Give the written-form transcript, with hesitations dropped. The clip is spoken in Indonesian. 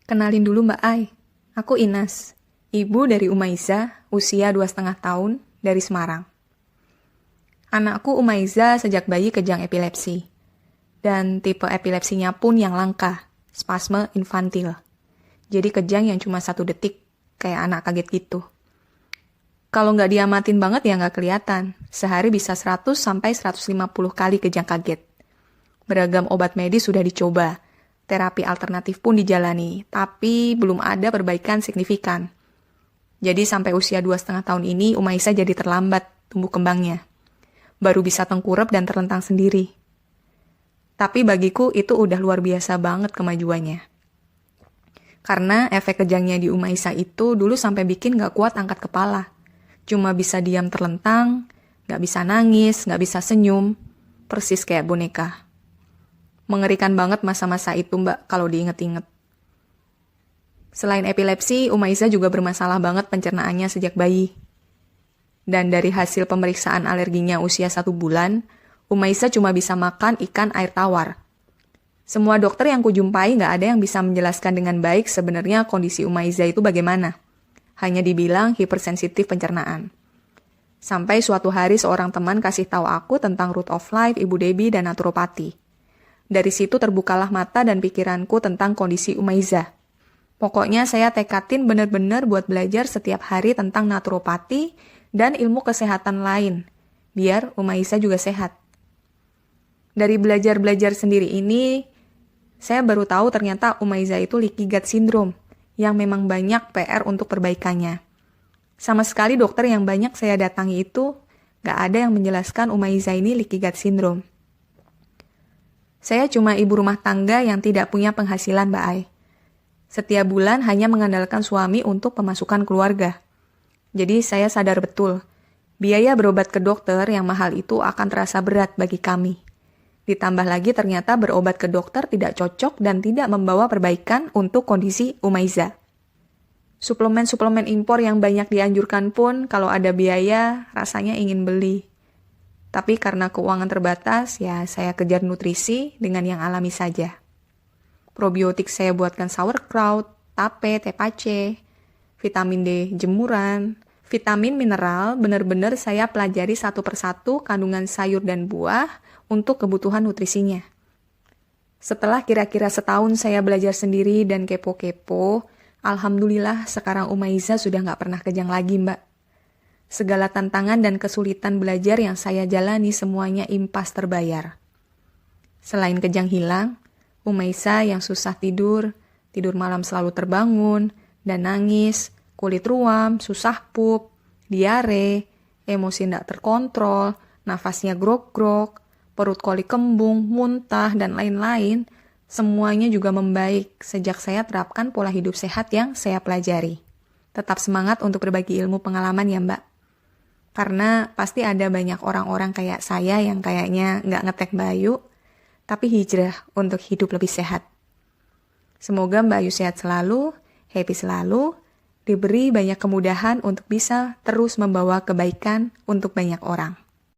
Kenalin dulu Mbak Ai, aku Inas, ibu dari Umaiza, usia 2,5 tahun, dari Semarang. Anakku Umaiza sejak bayi kejang epilepsi, dan tipe epilepsinya pun yang langka, spasme infantil. Jadi kejang yang cuma 1 detik, kayak anak kaget gitu. Kalau nggak diamatin banget ya nggak kelihatan, sehari bisa 100-150 kali kejang kaget. Beragam obat medis sudah dicoba, terapi alternatif pun dijalani, tapi belum ada perbaikan signifikan. Jadi sampai usia 2,5 tahun ini, Umaiza jadi terlambat tumbuh kembangnya. Baru bisa tengkurap dan terlentang sendiri. Tapi bagiku itu udah luar biasa banget kemajuannya. Karena efek kejangnya di Umaiza itu dulu sampai bikin gak kuat angkat kepala. Cuma bisa diam terlentang, gak bisa nangis, gak bisa senyum, persis kayak boneka. Mengerikan banget masa-masa itu Mbak kalau diinget-inget. Selain epilepsi, Umaiza juga bermasalah banget pencernaannya sejak bayi. Dan dari hasil pemeriksaan alerginya usia 1 bulan, Umaiza cuma bisa makan ikan air tawar. Semua dokter yang kujumpai nggak ada yang bisa menjelaskan dengan baik sebenarnya kondisi Umaiza itu bagaimana. Hanya dibilang hipersensitif pencernaan. Sampai suatu hari seorang teman kasih tahu aku tentang Root of Life, Ibu Debbie, dan naturopati. Dari situ terbukalah mata dan pikiranku tentang kondisi Umaiza. Pokoknya saya tekatin bener-bener buat belajar setiap hari tentang naturopati dan ilmu kesehatan lain, biar Umaiza juga sehat. Dari belajar-belajar sendiri ini, saya baru tahu ternyata Umaiza itu leaky gut syndrome, yang memang banyak PR untuk perbaikannya. Sama sekali dokter yang banyak saya datangi itu, gak ada yang menjelaskan Umaiza ini leaky gut syndrome. Saya cuma ibu rumah tangga yang tidak punya penghasilan, Mbak Ai. Setiap bulan hanya mengandalkan suami untuk pemasukan keluarga. Jadi saya sadar betul, biaya berobat ke dokter yang mahal itu akan terasa berat bagi kami. Ditambah lagi ternyata berobat ke dokter tidak cocok dan tidak membawa perbaikan untuk kondisi Umaiza. Suplemen-suplemen impor yang banyak dianjurkan pun kalau ada biaya rasanya ingin beli. Tapi karena keuangan terbatas, ya saya kejar nutrisi dengan yang alami saja. Probiotik saya buatkan sauerkraut, tape, tepache, vitamin D jemuran, vitamin mineral benar-benar saya pelajari satu persatu kandungan sayur dan buah untuk kebutuhan nutrisinya. Setelah kira-kira setahun saya belajar sendiri dan kepo-kepo, alhamdulillah sekarang Umaiza sudah nggak pernah kejang lagi, Mbak. Segala tantangan dan kesulitan belajar yang saya jalani semuanya impas terbayar. Selain kejang hilang, Umaiza yang susah tidur malam selalu terbangun, dan nangis, kulit ruam, susah pup, diare, emosi tidak terkontrol, nafasnya grog-grog, perut koli kembung, muntah, dan lain-lain, semuanya juga membaik sejak saya terapkan pola hidup sehat yang saya pelajari. Tetap semangat untuk berbagi ilmu pengalaman ya Mbak. Karena pasti ada banyak orang-orang kayak saya yang kayaknya nggak ngetek Mbak Ayu, tapi hijrah untuk hidup lebih sehat. Semoga Mbak Ayu sehat selalu, happy selalu, diberi banyak kemudahan untuk bisa terus membawa kebaikan untuk banyak orang.